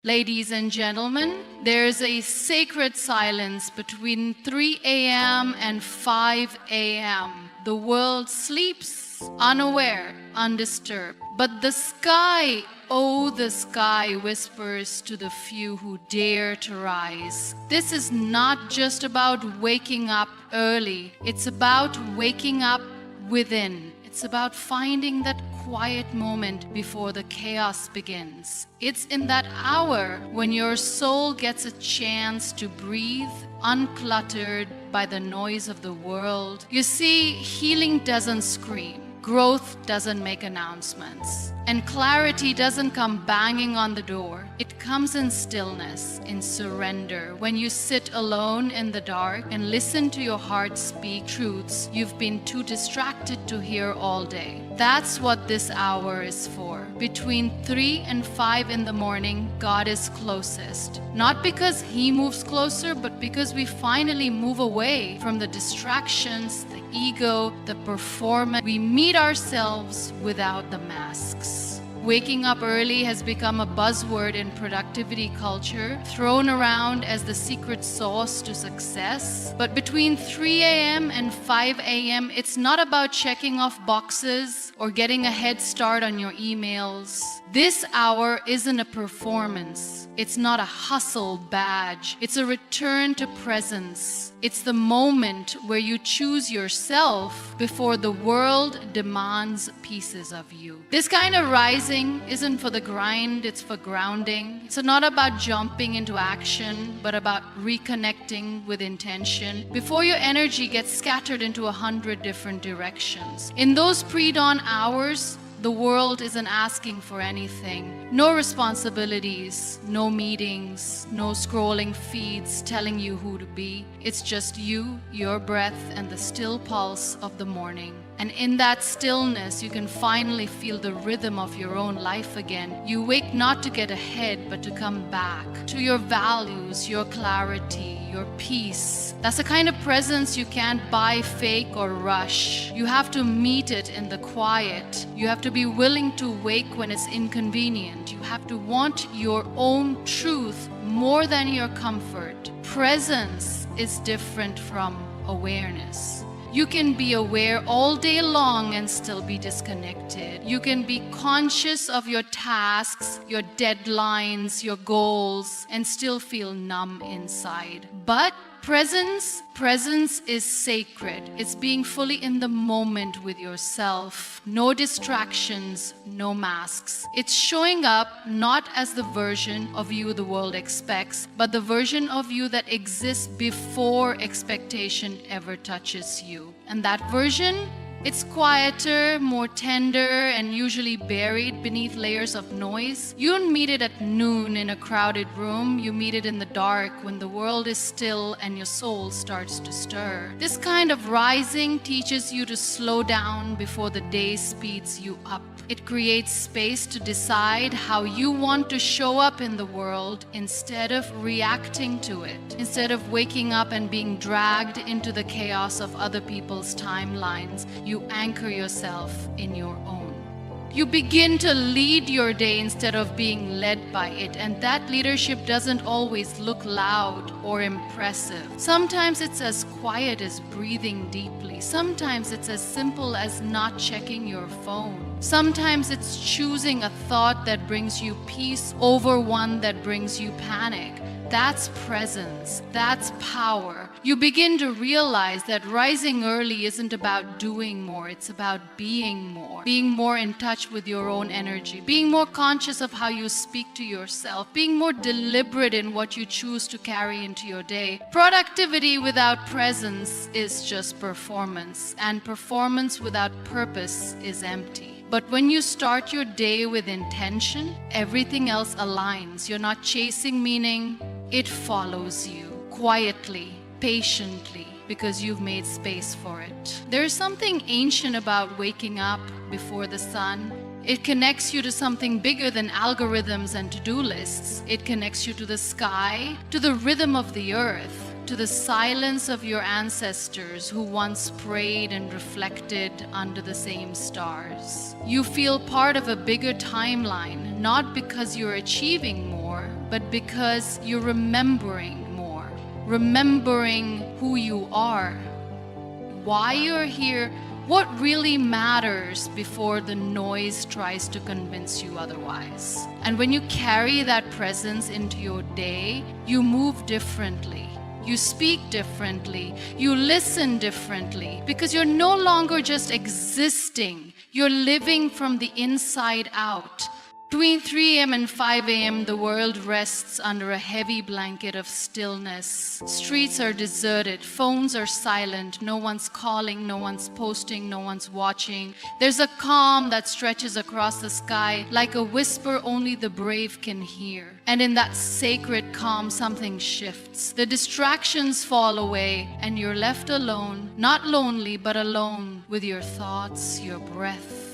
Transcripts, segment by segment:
Ladies and gentlemen, there's a sacred silence between 3 a.m. and 5 a.m. The world sleeps, unaware, undisturbed. But the sky, oh, the sky whispers to the few who dare to rise. This is not just about waking up early. It's about waking up within. It's about finding that quiet moment before the chaos begins. It's in that hour when your soul gets a chance to breathe, uncluttered by the noise of the world. You see, healing doesn't scream. Growth doesn't make announcements. And clarity doesn't come banging on the door. It comes in stillness, in surrender, when you sit alone in the dark and listen to your heart speak truths you've been too distracted to hear all day. That's what this hour is for. Between 3 and 5 in the morning, God is closest. Not because He moves closer, but because we finally move away from the distractions, the ego, the performance. We meet ourselves without the masks. Waking up early has become a buzzword in productivity culture, thrown around as the secret sauce to success. But between 3 a.m. and 5 a.m., it's not about checking off boxes or getting a head start on your emails. This hour isn't a performance. It's not a hustle badge. It's a return to presence. It's the moment where you choose yourself before the world demands pieces of you. This kind of rising isn't for the grind, it's for grounding. It's not about jumping into action, but about reconnecting with intention before your energy gets scattered into 100 different directions. In those pre-dawn hours, the world isn't asking for anything. No responsibilities, no meetings, no scrolling feeds telling you who to be. It's just you, your breath, and the still pulse of the morning. And in that stillness, you can finally feel the rhythm of your own life again. You wake not to get ahead, but to come back to your values, your clarity, your peace. That's the kind of presence you can't buy, fake, or rush. You have to meet it in the quiet. You have to be willing to wake when it's inconvenient. You have to want your own truth more than your comfort. Presence is different from awareness. You can be aware all day long and still be disconnected. You can be conscious of your tasks, your deadlines, your goals, and still feel numb inside. But presence is sacred. It's being fully in the moment with yourself. No distractions, no masks. It's showing up not as the version of you the world expects, but the version of you that exists before expectation ever touches you. And that version, it's quieter, more tender, and usually buried beneath layers of noise. You don't meet it at noon in a crowded room. You meet it in the dark when the world is still and your soul starts to stir. This kind of rising teaches you to slow down before the day speeds you up. It creates space to decide how you want to show up in the world instead of reacting to it. Instead of waking up and being dragged into the chaos of other people's timelines, you anchor yourself in your own. You begin to lead your day instead of being led by it, and that leadership doesn't always look loud or impressive. Sometimes it's as quiet as breathing deeply. Sometimes it's as simple as not checking your phone. Sometimes it's choosing a thought that brings you peace over one that brings you panic. That's presence. That's power. You begin to realize that rising early isn't about doing more. It's about being more in touch with your own energy, being more conscious of how you speak to yourself, being more deliberate in what you choose to carry into your day. Productivity without presence is just performance, and performance without purpose is empty. But when you start your day with intention, everything else aligns. You're not chasing meaning. It follows you quietly, patiently, because you've made space for it. There is something ancient about waking up before the sun. It connects you to something bigger than algorithms and to-do lists. It connects you to the sky, to the rhythm of the earth, to the silence of your ancestors who once prayed and reflected under the same stars. You feel part of a bigger timeline, not because you're achieving more, but because you're remembering more, remembering who you are, why you're here, what really matters before the noise tries to convince you otherwise. And when you carry that presence into your day, you move differently. You speak differently. You listen differently because you're no longer just existing. You're living from the inside out. Between 3 a.m. and 5 a.m., the world rests under a heavy blanket of stillness. Streets are deserted. Phones are silent. No one's calling. No one's posting. No one's watching. There's a calm that stretches across the sky like a whisper only the brave can hear. And in that sacred calm, something shifts. The distractions fall away, and you're left alone, not lonely, but alone with your thoughts, your breath,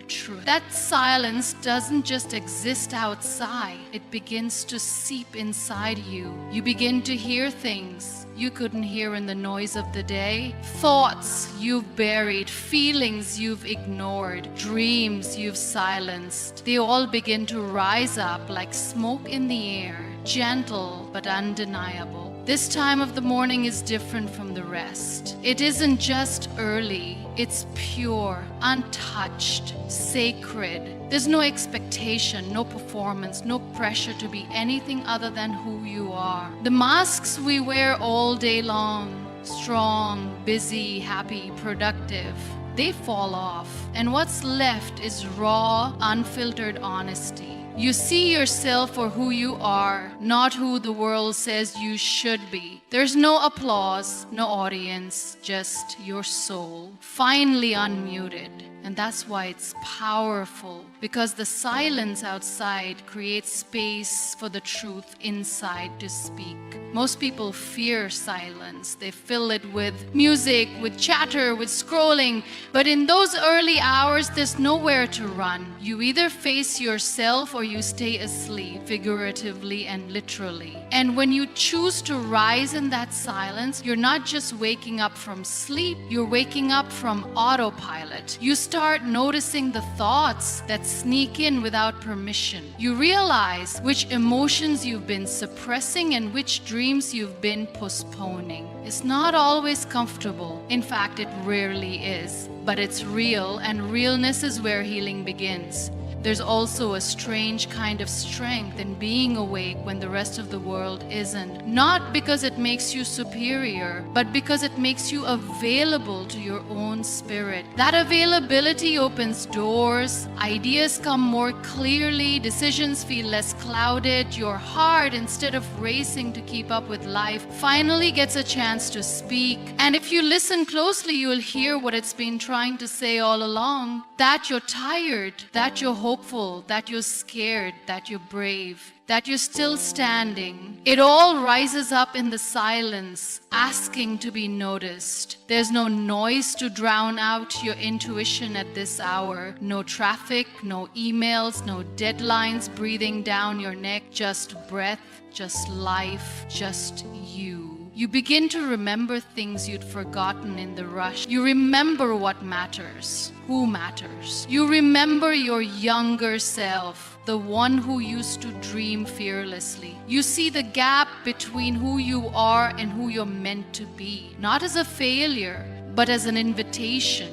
truth. That silence doesn't just exist outside. It begins to seep inside you. You begin to hear things you couldn't hear in the noise of the day. Thoughts you've buried, feelings you've ignored, dreams you've silenced. They all begin to rise up like smoke in the air, gentle but undeniable. This time of the morning is different from the rest. It isn't just early, it's pure, untouched, sacred. There's no expectation, no performance, no pressure to be anything other than who you are. The masks we wear all day long, strong, busy, happy, productive, they fall off. And what's left is raw, unfiltered honesty. You see yourself for who you are, not who the world says you should be. There's no applause, no audience, just your soul, finally unmuted. And that's why it's powerful, because the silence outside creates space for the truth inside to speak. Most people fear silence. They fill it with music, with chatter, with scrolling. But in those early hours, there's nowhere to run. You either face yourself or you stay asleep, figuratively and literally. And when you choose to rise in that silence, you're not just waking up from sleep, you're waking up from autopilot. You start noticing the thoughts that sneak in without permission. You realize which emotions you've been suppressing and which dreams you've been postponing. It's not always comfortable. In fact, it rarely is. But it's real, and realness is where healing begins. There's also a strange kind of strength in being awake when the rest of the world isn't. Not because it makes you superior, but because it makes you available to your own spirit. That availability opens doors, ideas come more clearly, decisions feel less clouded, your heart, instead of racing to keep up with life, finally gets a chance to speak. And if you listen closely, you'll hear what it's been trying to say all along. That you're tired, that you're hopeful, that you're scared, that you're brave, that you're still standing. It all rises up in the silence, asking to be noticed. There's no noise to drown out your intuition at this hour. No traffic, no emails, no deadlines breathing down your neck. Just breath, just life, just you. You begin to remember things you'd forgotten in the rush. You remember what matters, who matters. You remember your younger self, the one who used to dream fearlessly. You see the gap between who you are and who you're meant to be, not as a failure, but as an invitation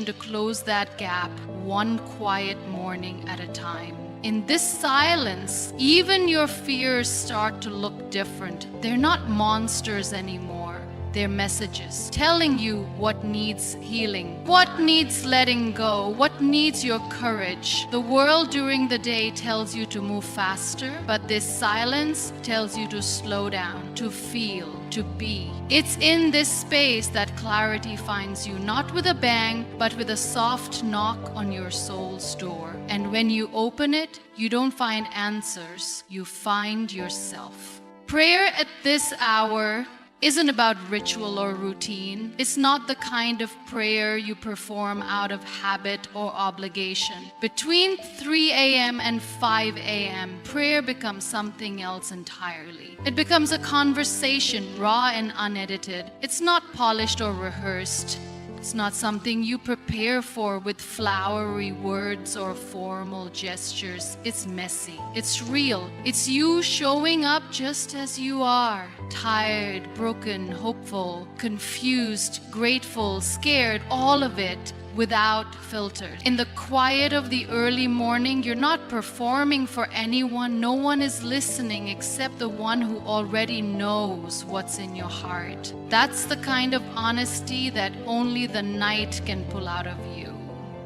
to close that gap one quiet morning at a time. In this silence, even your fears start to look different. They're not monsters anymore. They're messages telling you what needs healing, what needs letting go, what needs your courage. The world during the day tells you to move faster, but this silence tells you to slow down, to feel, to be. It's in this space that clarity finds you, not with a bang, but with a soft knock on your soul's door. And when you open it, you don't find answers, you find yourself. Prayer at this hour isn't about ritual or routine. It's not the kind of prayer you perform out of habit or obligation. Between 3 a.m. and 5 a.m., prayer becomes something else entirely. It becomes a conversation, raw and unedited. It's not polished or rehearsed. It's not something you prepare for with flowery words or formal gestures. It's messy. It's real. It's you showing up just as you are. Tired, broken, hopeful, confused, grateful, scared, all of it without filters. In the quiet of the early morning, you're not performing for anyone. No one is listening except the one who already knows what's in your heart. That's the kind of honesty that only the night can pull out of you.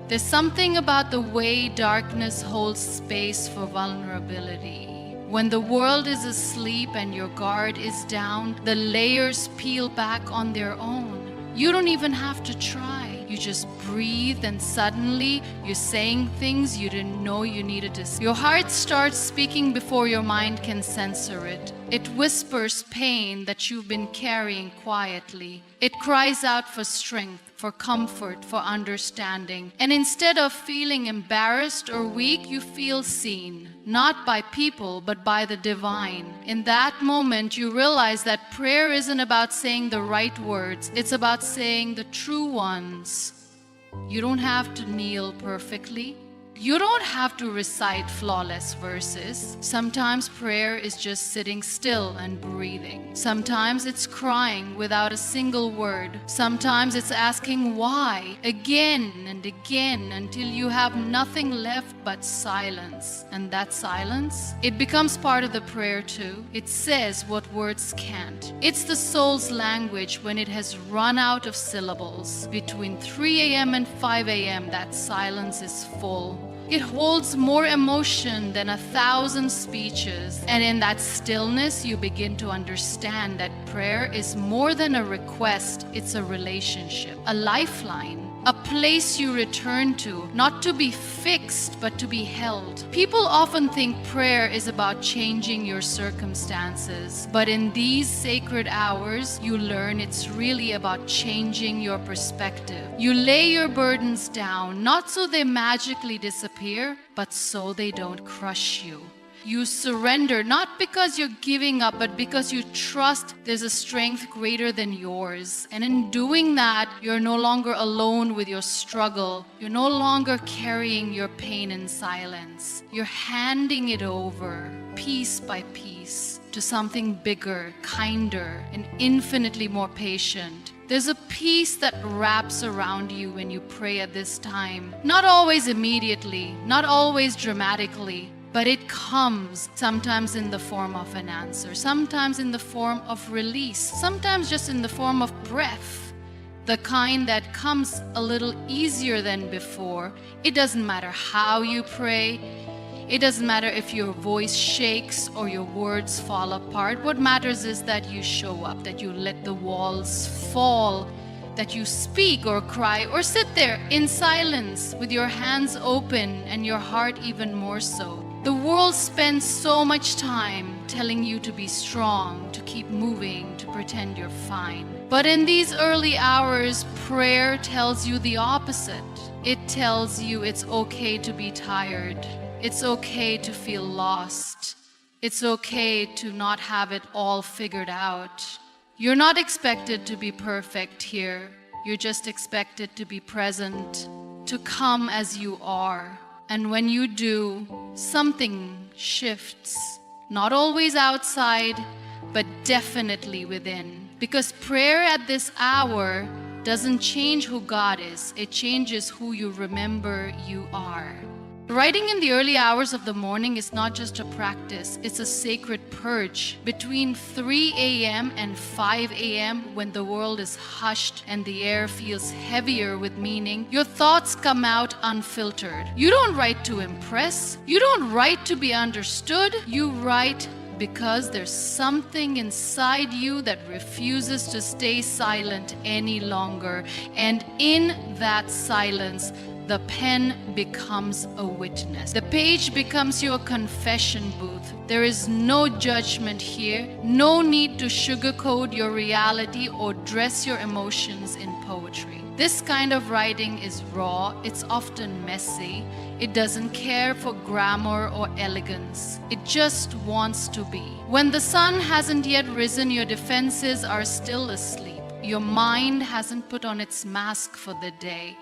There's something about the way darkness holds space for vulnerability. When the world is asleep and your guard is down, the layers peel back on their own. You don't even have to try. You just breathe and suddenly you're saying things you didn't know you needed to say. Your heart starts speaking before your mind can censor it. It whispers pain that you've been carrying quietly. It cries out for strength, for comfort, for understanding. And instead of feeling embarrassed or weak, you feel seen. Not by people, but by the divine. In that moment, you realize that prayer isn't about saying the right words. It's about saying the true ones. You don't have to kneel perfectly. You don't have to recite flawless verses. Sometimes prayer is just sitting still and breathing. Sometimes it's crying without a single word. Sometimes it's asking why again and again until you have nothing left but silence. And that silence, it becomes part of the prayer too. It says what words can't. It's the soul's language when it has run out of syllables. Between 3 a.m. and 5 a.m., that silence is full. It holds more emotion than 1,000 speeches. And in that stillness, you begin to understand that prayer is more than a request. It's a relationship, a lifeline, a place you return to, not to be fixed, but to be held. People often think prayer is about changing your circumstances. But in these sacred hours, you learn it's really about changing your perspective. You lay your burdens down, not so they magically disappear, but so they don't crush you. You surrender, not because you're giving up, but because you trust there's a strength greater than yours. And in doing that, you're no longer alone with your struggle. You're no longer carrying your pain in silence. You're handing it over, piece by piece, to something bigger, kinder, and infinitely more patient. There's a peace that wraps around you when you pray at this time. Not always immediately, not always dramatically, but it comes sometimes in the form of an answer, sometimes in the form of release, sometimes just in the form of breath, the kind that comes a little easier than before. It doesn't matter how you pray. It doesn't matter if your voice shakes or your words fall apart. What matters is that you show up, that you let the walls fall, that you speak or cry or sit there in silence with your hands open and your heart even more so. The world spends so much time telling you to be strong, to keep moving, to pretend you're fine. But in these early hours, prayer tells you the opposite. It tells you it's okay to be tired. It's okay to feel lost. It's okay to not have it all figured out. You're not expected to be perfect here. You're just expected to be present, to come as you are. And when you do, something shifts. Not always outside, but definitely within. Because prayer at this hour doesn't change who God is. It changes who you remember you are. Writing in the early hours of the morning is not just a practice, it's a sacred purge. Between 3 a.m. and 5 a.m., when the world is hushed and the air feels heavier with meaning, your thoughts come out unfiltered. You don't write to impress. You don't write to be understood. You write because there's something inside you that refuses to stay silent any longer. And in that silence, the pen becomes a witness. The page becomes your confession booth. There is no judgment here, no need to sugarcoat your reality or dress your emotions in poetry. This kind of writing is raw, it's often messy. It doesn't care for grammar or elegance. It just wants to be. When the sun hasn't yet risen, your defenses are still asleep. Your mind hasn't put on its mask for the day.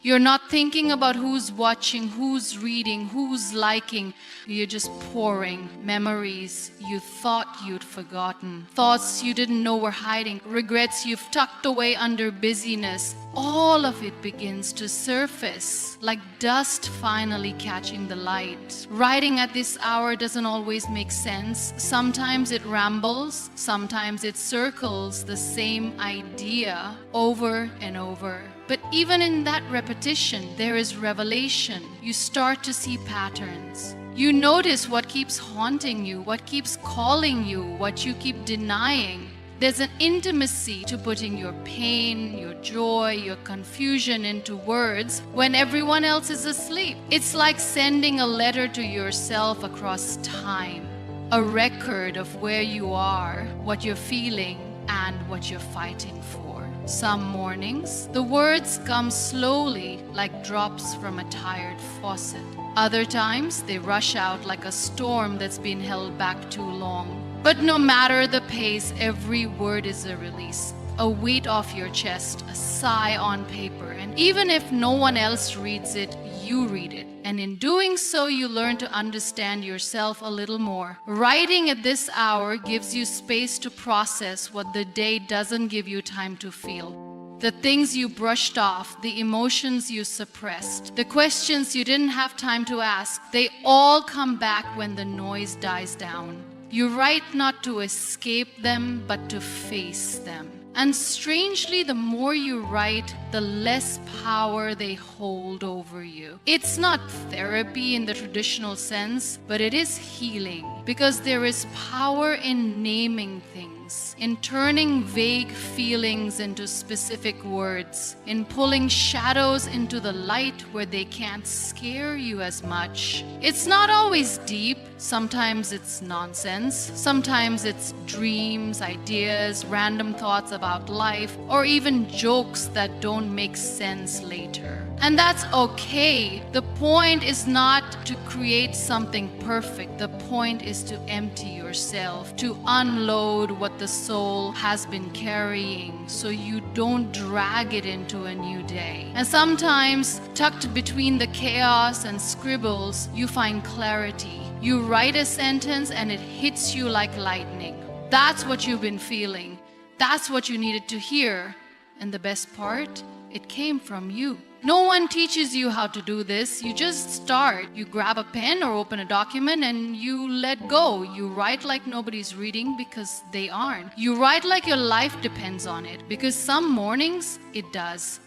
You're not thinking about who's watching, who's reading, who's liking. You're just pouring memories you thought you'd forgotten, thoughts you didn't know were hiding, regrets you've tucked away under busyness. All of it begins to surface like dust finally catching the light. Writing at this hour doesn't always make sense. Sometimes it rambles, sometimes it circles the same idea over and over. But even in that repetition, there is revelation. You start to see patterns. You notice what keeps haunting you, what keeps calling you, what you keep denying. There's an intimacy to putting your pain, your joy, your confusion into words when everyone else is asleep. It's like sending a letter to yourself across time, a record of where you are, what you're feeling, and what you're fighting for. Some mornings, the words come slowly like drops from a tired faucet. Other times, they rush out like a storm that's been held back too long. But no matter the pace, every word is a release, a weight off your chest, a sigh on paper. And even if no one else reads it, you read it. And in doing so, you learn to understand yourself a little more. Writing at this hour gives you space to process what the day doesn't give you time to feel. The things you brushed off, the emotions you suppressed, the questions you didn't have time to ask, they all come back when the noise dies down. You write not to escape them, but to face them. And strangely, the more you write, the less power they hold over you. It's not therapy in the traditional sense, but it is healing, because there is power in naming things, in turning vague feelings into specific words, in pulling shadows into the light where they can't scare you as much. It's not always deep. Sometimes it's nonsense. Sometimes it's dreams, ideas, random thoughts about life, or even jokes that don't make sense later. And that's okay. The point is not to create something perfect. The point is to empty yourself, to unload what the soul has been carrying so you don't drag it into a new day. And sometimes, tucked between the chaos and scribbles, you find clarity. You write a sentence and it hits you like lightning. That's what you've been feeling. That's what you needed to hear. And the best part, it came from you. No one teaches you how to do this. You just start. You grab a pen or open a document and you let go. You write like nobody's reading because they aren't. You write like your life depends on it because some mornings it does.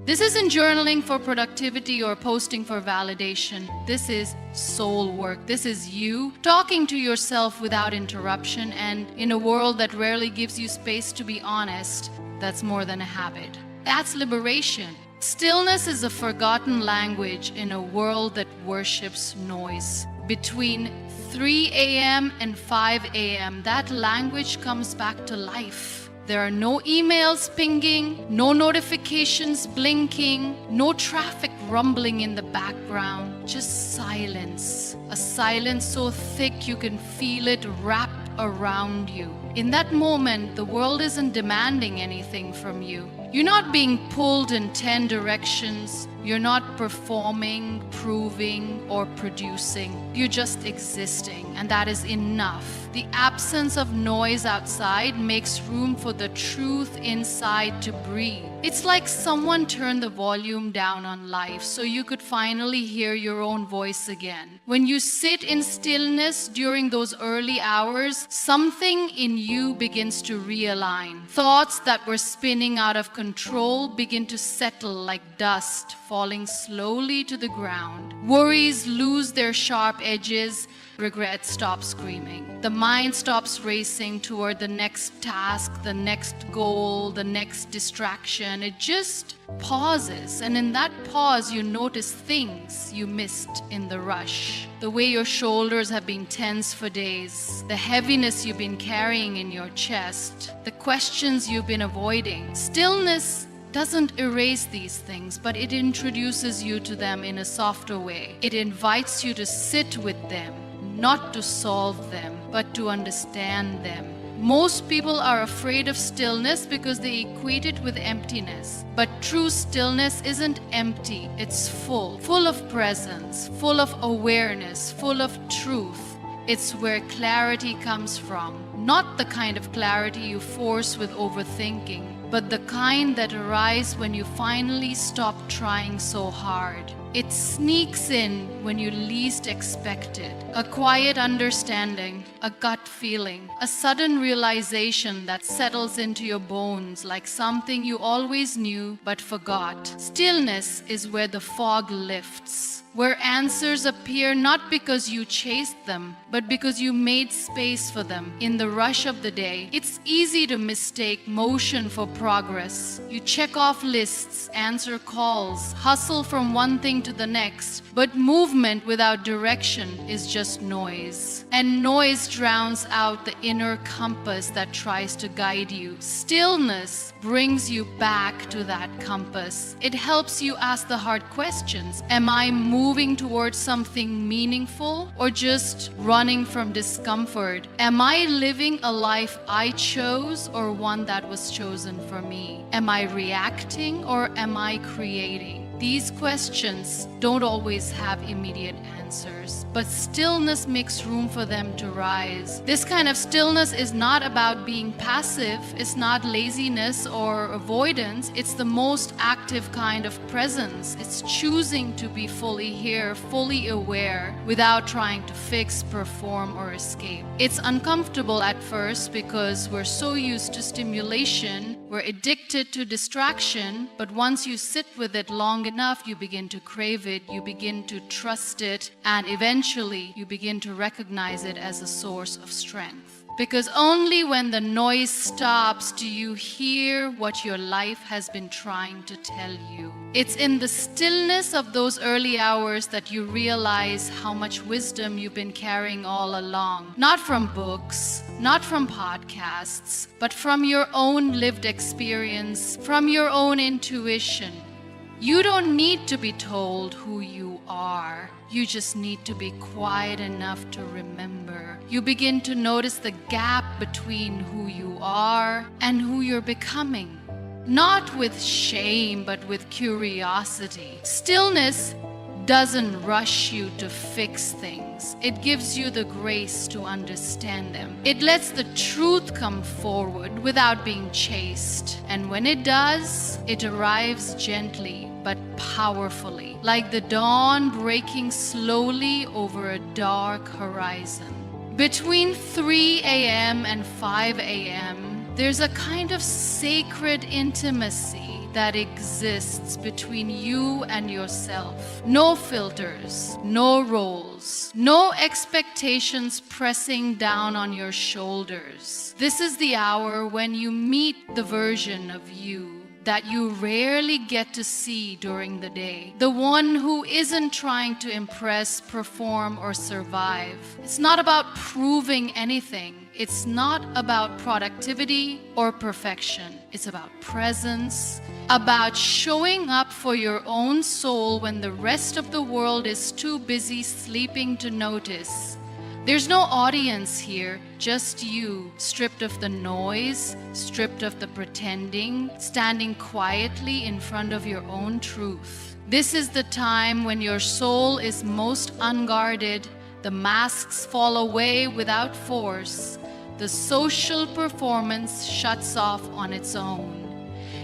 This isn't journaling for productivity or posting for validation. This is soul work. This is you talking to yourself without interruption, and in a world that rarely gives you space to be honest, that's more than a habit. That's liberation. Stillness is a forgotten language in a world that worships noise. Between 3 a.m. and 5 a.m., that language comes back to life. There are no emails pinging, no notifications blinking, no traffic rumbling in the background, just silence. A silence so thick you can feel it wrapped around you. In that moment, the world isn't demanding anything from you. You're not being pulled in 10 directions. You're not performing, proving, or producing. You're just existing, and that is enough. The absence of noise outside makes room for the truth inside to breathe. It's like someone turned the volume down on life so you could finally hear your own voice again. When you sit in stillness during those early hours, something in you begins to realign. Thoughts that were spinning out of control begin to settle like dust, falling slowly to the ground. Worries lose their sharp edges. Regret stops screaming. The mind stops racing toward the next task, the next goal, the next distraction. It just pauses. And in that pause, you notice things you missed in the rush. The way your shoulders have been tense for days, the heaviness you've been carrying in your chest, the questions you've been avoiding. Stillness doesn't erase these things, but it introduces you to them in a softer way. It invites you to sit with them, not to solve them, but to understand them. Most people are afraid of stillness because they equate it with emptiness. But true stillness isn't empty, it's full of presence, full of awareness, full of truth. It's where clarity comes from. Not the kind of clarity you force with overthinking, but the kind that arises when you finally stop trying so hard. It sneaks in when you least expect it. A quiet understanding, a gut feeling, a sudden realization that settles into your bones like something you always knew but forgot. Stillness is where the fog lifts, where answers appear not because you chased them, but because you made space for them in the rush of the day. It's easy to mistake motion for progress. You check off lists, answer calls, hustle from one thing to the next, but movement without direction is just noise. And noise drowns out the inner compass that tries to guide you. Stillness brings you back to that compass. It helps you ask the hard questions. Am I moving towards something meaningful or just running from discomfort? Am I living a life I chose or one that was chosen for me? Am I reacting or am I creating? These questions don't always have immediate answers, but stillness makes room for them to rise. This kind of stillness is not about being passive, it's not laziness or avoidance, it's the most active kind of presence. It's choosing to be fully here, fully aware, without trying to fix, perform, or escape. It's uncomfortable at first because we're so used to stimulation, we're addicted to distraction, but once you sit with it long enough, you begin to crave it, you begin to trust it, and eventually you begin to recognize it as a source of strength. Because only when the noise stops do you hear what your life has been trying to tell you. It's in the stillness of those early hours that you realize how much wisdom you've been carrying all along. Not from books, not from podcasts, but from your own lived experience, from your own intuition. You don't need to be told who you are. You just need to be quiet enough to remember. You begin to notice the gap between who you are and who you're becoming. Not with shame, but with curiosity. Stillness doesn't rush you to fix things. It gives you the grace to understand them. It lets the truth come forward without being chased. And when it does, it arrives gently but powerfully, like the dawn breaking slowly over a dark horizon. Between 3 a.m. and 5 a.m., there's a kind of sacred intimacy that exists between you and yourself. No filters, no roles, no expectations pressing down on your shoulders. This is the hour when you meet the version of you that you rarely get to see during the day. The one who isn't trying to impress, perform, or survive. It's not about proving anything. It's not about productivity or perfection. It's about presence, about showing up for your own soul when the rest of the world is too busy sleeping to notice. There's no audience here, just you, stripped of the noise, stripped of the pretending, standing quietly in front of your own truth. This is the time when your soul is most unguarded, the masks fall away without force, the social performance shuts off on its own.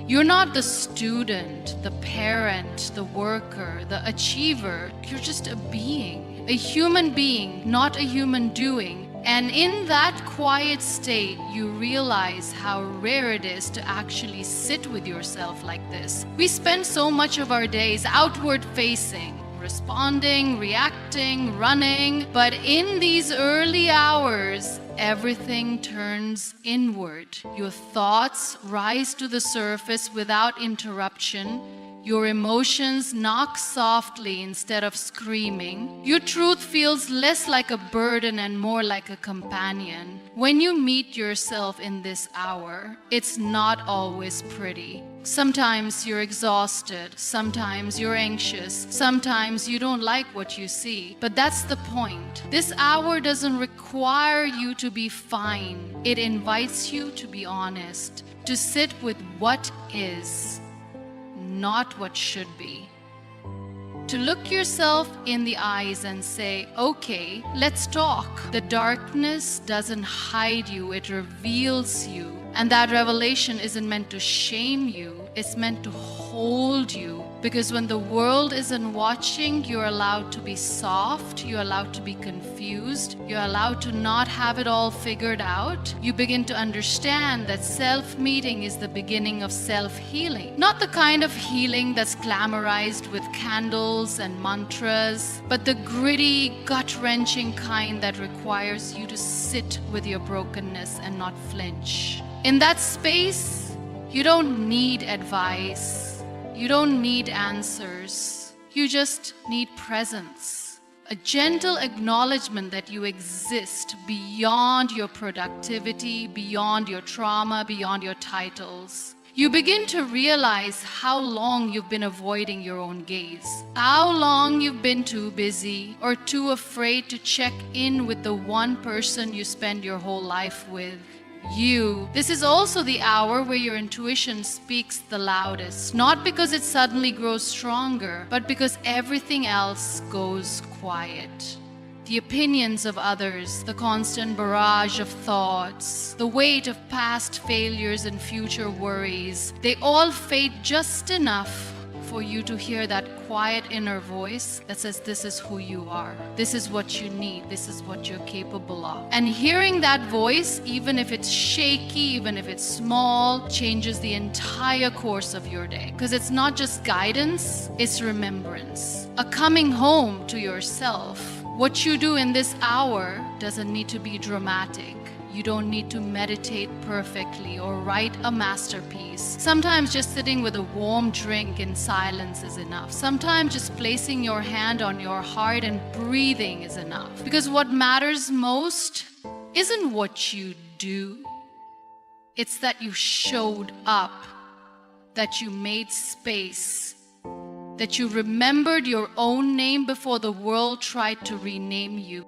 You're not the student, the parent, the worker, the achiever. You're just a being, a human being, not a human doing. And in that quiet state, you realize how rare it is to actually sit with yourself like this. We spend so much of our days outward facing, responding, reacting, running. But in these early hours, everything turns inward. Your thoughts rise to the surface without interruption. Your emotions knock softly instead of screaming. Your truth feels less like a burden and more like a companion. When you meet yourself in this hour, it's not always pretty. Sometimes you're exhausted, sometimes you're anxious, sometimes you don't like what you see. But that's the point. This hour doesn't require you to be fine. It invites you to be honest, to sit with what is, not what should be. To look yourself in the eyes and say, okay, let's talk. The darkness doesn't hide you, it reveals you. And that revelation isn't meant to shame you, it's meant to hold you. Because when the world isn't watching, you're allowed to be soft, you're allowed to be confused, you're allowed to not have it all figured out. You begin to understand that self-meeting is the beginning of self-healing. Not the kind of healing that's glamorized with candles and mantras, but the gritty, gut-wrenching kind that requires you to sit with your brokenness and not flinch. In that space, you don't need advice. You don't need answers. You just need presence. A gentle acknowledgement that you exist beyond your productivity, beyond your trauma, beyond your titles. You begin to realize how long you've been avoiding your own gaze. How long you've been too busy or too afraid to check in with the one person you spend your whole life with. You. This is also the hour where your intuition speaks the loudest, not because it suddenly grows stronger, but because everything else goes quiet. The opinions of others, the constant barrage of thoughts, the weight of past failures and future worries, they all fade just enough for you to hear that quiet inner voice that says, this is who you are. This is what you need. This is what you're capable of. And hearing that voice, even if it's shaky, even if it's small, changes the entire course of your day. Because it's not just guidance, it's remembrance. A coming home to yourself. What you do in this hour doesn't need to be dramatic. You don't need to meditate perfectly or write a masterpiece. Sometimes just sitting with a warm drink in silence is enough. Sometimes just placing your hand on your heart and breathing is enough. Because what matters most isn't what you do. It's that you showed up, that you made space, that you remembered your own name before the world tried to rename you.